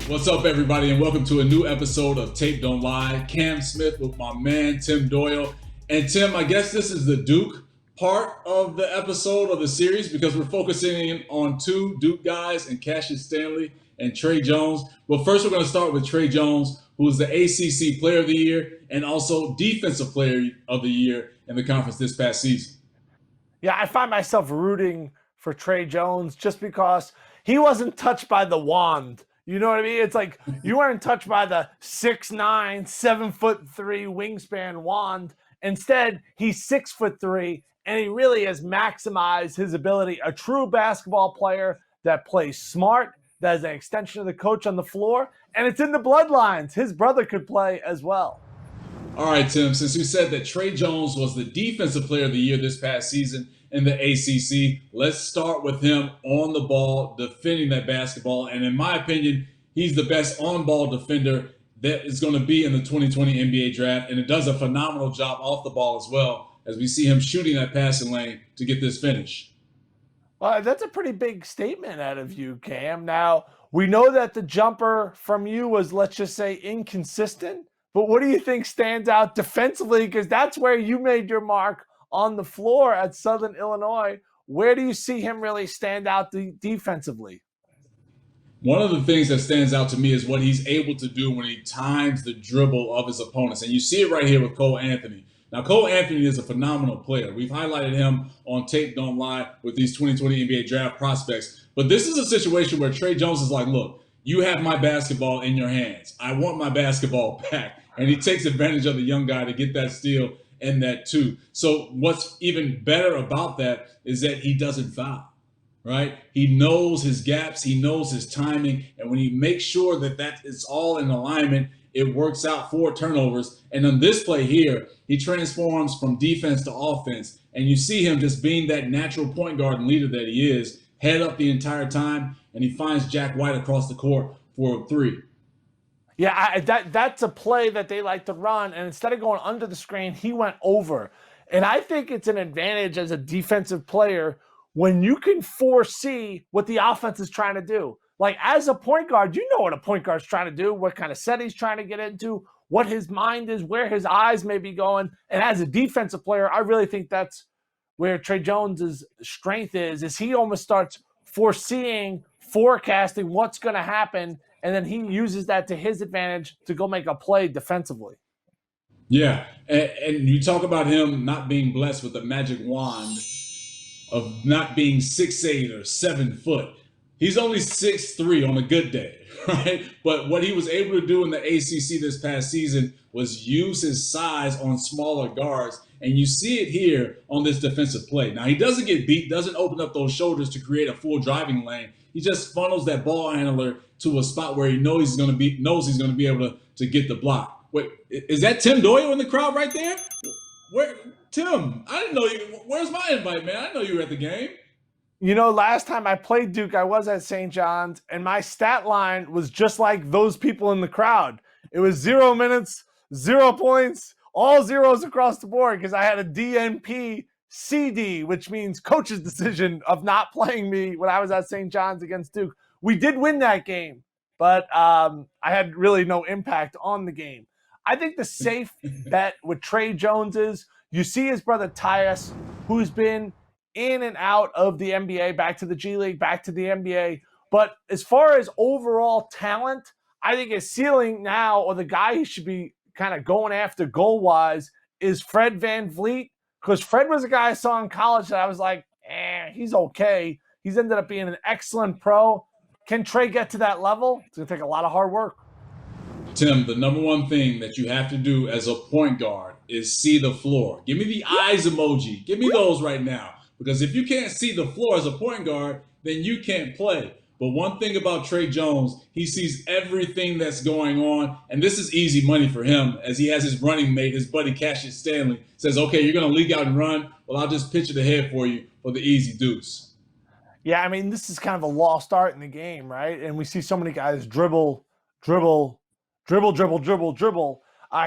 What's up, everybody, and welcome to a new episode of Tape Don't Lie. Cam Smith with my man, Tim Doyle. And Tim, I guess this is the Duke part of the episode of the series because we're focusing on two Duke guys, and Cassius Stanley and Tre Jones. But first, we're going to start with Tre Jones, who is the ACC Player of the Year and also Defensive Player of the Year in the conference this past season. Yeah, I find myself rooting for Tre Jones just because he wasn't touched by the wand. You know what I mean? It's like you weren't touched by the 6'9", 7'3" wingspan wand. Instead, he's 6'3", and he really has maximized his ability. A true basketball player that plays smart, that is an extension of the coach on the floor, and it's in the bloodlines. His brother could play as well. All right, Tim, since you said that Tre Jones was the Defensive Player of the Year this past season in the ACC, let's start with him on the ball, defending that basketball. And in my opinion, he's the best on-ball defender that is going to be in the 2020 NBA draft. And it does a phenomenal job off the ball as well, as we see him shooting that passing lane to get this finish. Well, that's a pretty big statement out of you, Cam. Now, we know that the jumper from you was, let's just say, inconsistent. But what do you think stands out defensively? Because that's where you made your mark on the floor at Southern Illinois. Where do you see him really stand out defensively? One of the things that stands out to me is what he's able to do when he times the dribble of his opponents. And you see it right here with Cole Anthony. Now, Cole Anthony is a phenomenal player. We've highlighted him on Tape Don't Lie with these 2020 NBA draft prospects. But this is a situation where Tre Jones is like, look, you have my basketball in your hands. I want my basketball back. And he takes advantage of the young guy to get that steal and that two. So what's even better about that is that he doesn't foul, right? He knows his gaps. He knows his timing. And when he makes sure that that is all in alignment, it works out for turnovers. And on this play here, he transforms from defense to offense. And you see him just being that natural point guard and leader that he is, head up the entire time. And he finds Jack White across the court for a three. Yeah, that's a play that they like to run. And instead of going under the screen, he went over. And I think it's an advantage as a defensive player when you can foresee what the offense is trying to do. Like as a point guard, you know what a point guard's trying to do, what kind of set he's trying to get into, what his mind is, where his eyes may be going. And as a defensive player, I really think that's where Tre Jones's strength is he almost starts foreseeing, forecasting what's going to happen. And then he uses that to his advantage to go make a play defensively. Yeah, and you talk about him not being blessed with the magic wand of not being 6'8" or 7 foot. He's only 6'3" on a good day, right? But what he was able to do in the ACC this past season was use his size on smaller guards. And you see it here on this defensive play. Now, he doesn't get beat, doesn't open up those shoulders to create a full driving lane. He just funnels that ball handler to a spot where he knows he's going to be able to get the block. Wait, is that Tim Doyle in the crowd right there? Where, Tim? I didn't know you. Where's my invite, man? I didn't know you were at the game. You know, last time I played Duke, I was at St. John's, and my stat line was just like those people in the crowd. It was 0 minutes, 0 points, all zeros across the board because I had a DNP CD, which means coach's decision of not playing me when I was at St. John's against Duke. We did win that game, but I had really no impact on the game. I think the safe bet with Tre Jones is you see his brother Tyus, who's been in and out of the NBA, back to the G League, back to the NBA. But as far as overall talent, I think his ceiling now, or the guy he should be kind of going after goal-wise, is Fred VanVleet. Because Fred was a guy I saw in college that I was like, he's okay. He's ended up being an excellent pro. Can Tre get to that level? It's going to take a lot of hard work. Tim, the number one thing that you have to do as a point guard is see the floor. Give me the eyes emoji. Give me those right now. Because if you can't see the floor as a point guard, then you can't play. But one thing about Tre Jones, he sees everything that's going on. And this is easy money for him as he has his running mate, his buddy Cassius Stanley, says, okay, you're going to leak out and run. Well, I'll just pitch it ahead for you for the easy deuce. Yeah, I mean, this is kind of a lost art in the game, right? And we see so many guys dribble.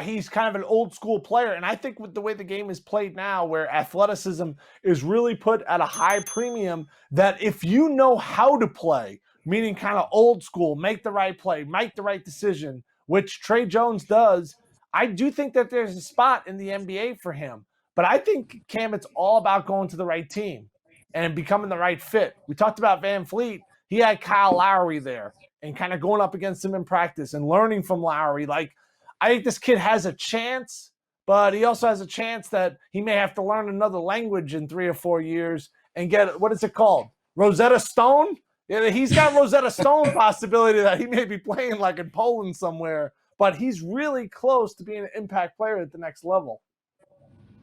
He's kind of an old school player. And I think with the way the game is played now, where athleticism is really put at a high premium, that if you know how to play, meaning kind of old school, make the right play, make the right decision, which Tre Jones does. I do think that there's a spot in the NBA for him. But I think, Cam, it's all about going to the right team and becoming the right fit. We talked about Van Fleet. He had Kyle Lowry there and kind of going up against him in practice and learning from Lowry. Like, I think this kid has a chance, but he also has a chance that he may have to learn another language in 3 or 4 years and get, what is it called? Rosetta Stone? Yeah, he's got Rosetta Stone possibility that he may be playing like in Poland somewhere, but he's really close to being an impact player at the next level.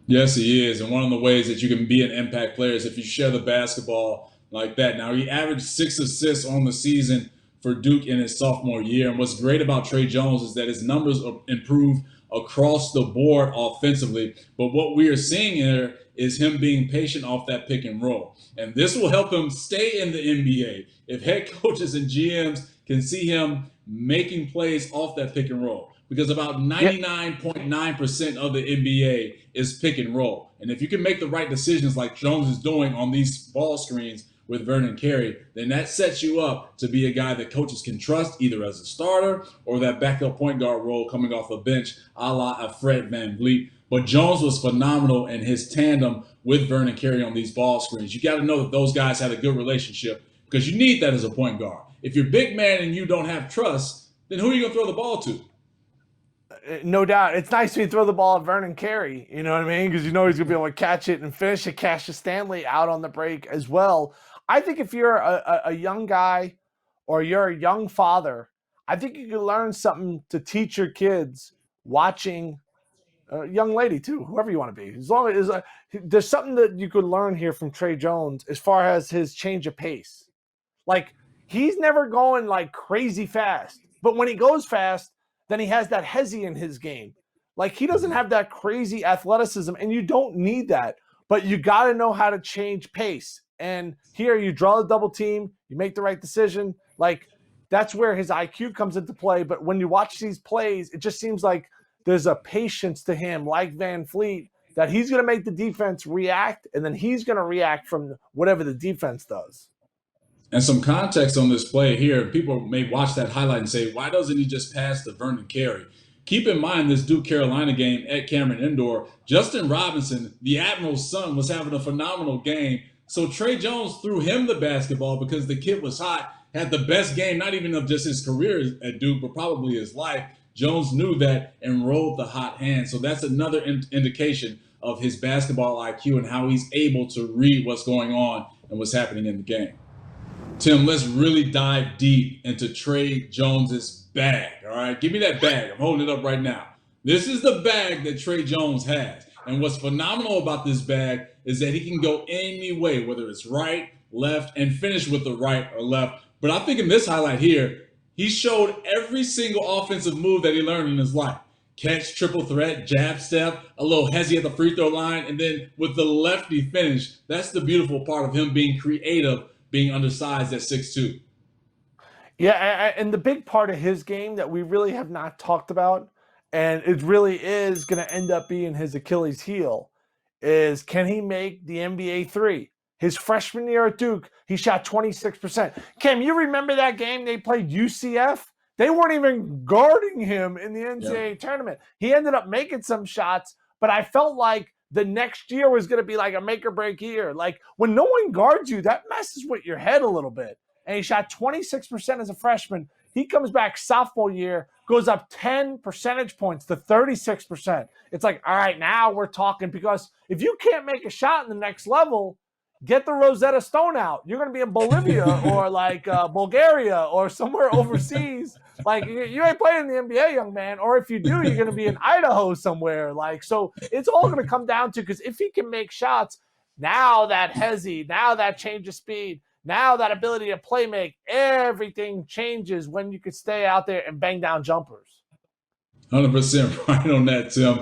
Yes, he is. And one of the ways that you can be an impact player is if you share the basketball like that. Now, he averaged 6 assists on the season for Duke in his sophomore year. And what's great about Tre Jones is that his numbers improved across the board offensively. But what we are seeing here is him being patient off that pick and roll. And this will help him stay in the NBA. If head coaches and GMs can see him making plays off that pick and roll, because about 99.9% of the NBA is pick and roll. And if you can make the right decisions like Jones is doing on these ball screens with Vernon Carey, then that sets you up to be a guy that coaches can trust either as a starter or that backup point guard role coming off the bench, a la a Fred VanVleet. But Jones was phenomenal in his tandem with Vernon Carey on these ball screens. You got to know that those guys had a good relationship because you need that as a point guard. If you're big man and you don't have trust, then who are you going to throw the ball to? No doubt. It's nice when you throw the ball at Vernon Carey, you know what I mean? Because you know he's going to be able to catch it and finish it. Cassius Stanley out on the break as well. I think if you're a young guy or you're a young father, I think you can learn something to teach your kids watching a young lady too, whoever you want to be. As long as there's something that you could learn here from Tre Jones as far as his change of pace. Like, he's never going like crazy fast, but when he goes fast, then he has that hezzy in his game. Like, he doesn't have that crazy athleticism, and you don't need that, but you got to know how to change pace. And here you draw the double team, you make the right decision. Like, that's where his IQ comes into play. But when you watch these plays, it just seems like there's a patience to him, like Van Fleet, that he's going to make the defense react, and then he's going to react from whatever the defense does. And some context on this play here, people may watch that highlight and say, why doesn't he just pass to Vernon Carey? Keep in mind this Duke Carolina game at Camron Indoor, Justin Robinson, the Admiral's son, was having a phenomenal game. So Tre Jones threw him the basketball because the kid was hot, had the best game, not even of just his career at Duke, but probably his life. Jones knew that and rolled the hot hand. So that's another indication of his basketball IQ and how he's able to read what's going on and what's happening in the game. Tim, let's really dive deep into Tre Jones's bag. All right, give me that bag. I'm holding it up right now. This is the bag that Tre Jones has. And what's phenomenal about this bag is that he can go any way, whether it's right, left, and finish with the right or left. But I think in this highlight here, he showed every single offensive move that he learned in his life. Catch, triple threat, jab step, a little hezzy at the free throw line, and then with the lefty finish. That's the beautiful part of him being creative, being undersized at 6'2". Yeah, and the big part of his game that we really have not talked about, and it really is going to end up being his Achilles heel, is can he make the NBA three? His freshman year at Duke, he shot 26%. Cam, you remember that game they played UCF? They weren't even guarding him in the NCAA tournament. He ended up making some shots, but I felt like the next year was going to be like a make or break year. Like, when no one guards you, that messes with your head a little bit. And he shot 26% as a freshman. He comes back sophomore year, goes up 10 percentage points to 36%. It's like, all right, now we're talking, because if you can't make a shot in the next level, get the Rosetta Stone out. You're going to be in Bolivia or like Bulgaria or somewhere overseas. Like, you ain't playing in the NBA, young man. Or if you do, you're going to be in Idaho somewhere. Like, so it's all going to come down to, because if he can make shots, now that hezzy, now that change of speed, now that ability to play make, everything changes when you could stay out there and bang down jumpers. 100% right on that, Tim.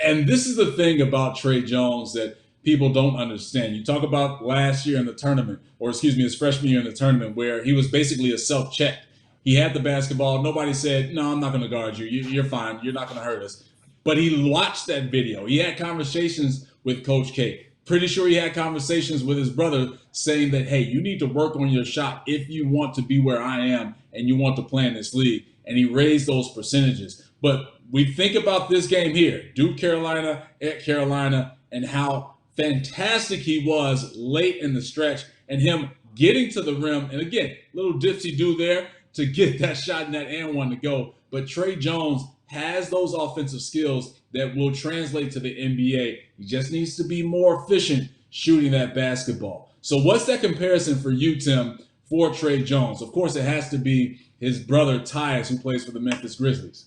And this is the thing about Tre Jones that people don't understand. You talk about last year in the tournament, or excuse me, his freshman year in the tournament, where he was basically a self-check. He had the basketball. Nobody said, no, I'm not going to guard you. You're fine. You're not going to hurt us. But he watched that video. He had conversations with Coach K. Pretty sure he had conversations with his brother saying that, hey, you need to work on your shot if you want to be where I am and you want to play in this league. And he raised those percentages. But we think about this game here, Duke Carolina at Carolina, and how fantastic he was late in the stretch and him getting to the rim. And again, little dipsy do there to get that shot in that and one to go. But Tre Jones has those offensive skills that will translate to the NBA. He just needs to be more efficient shooting that basketball. So what's that comparison for you, Tim, for Tre Jones? Of course, it has to be his brother Tyus, who plays for the Memphis Grizzlies.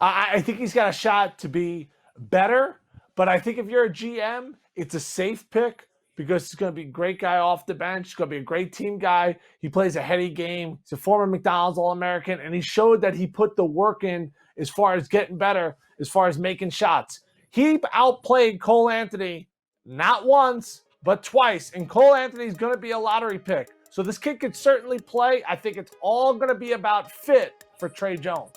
I think he's got a shot to be better, but I think if you're a GM, it's a safe pick because he's going to be a great guy off the bench. He's going to be a great team guy. He plays a heady game. He's a former McDonald's All-American, and he showed that he put the work in as far as getting better, as far as making shots. He outplayed Cole Anthony not once, but twice, and Cole Anthony's going to be a lottery pick. So this kid could certainly play. I think it's all going to be about fit for Tre Jones.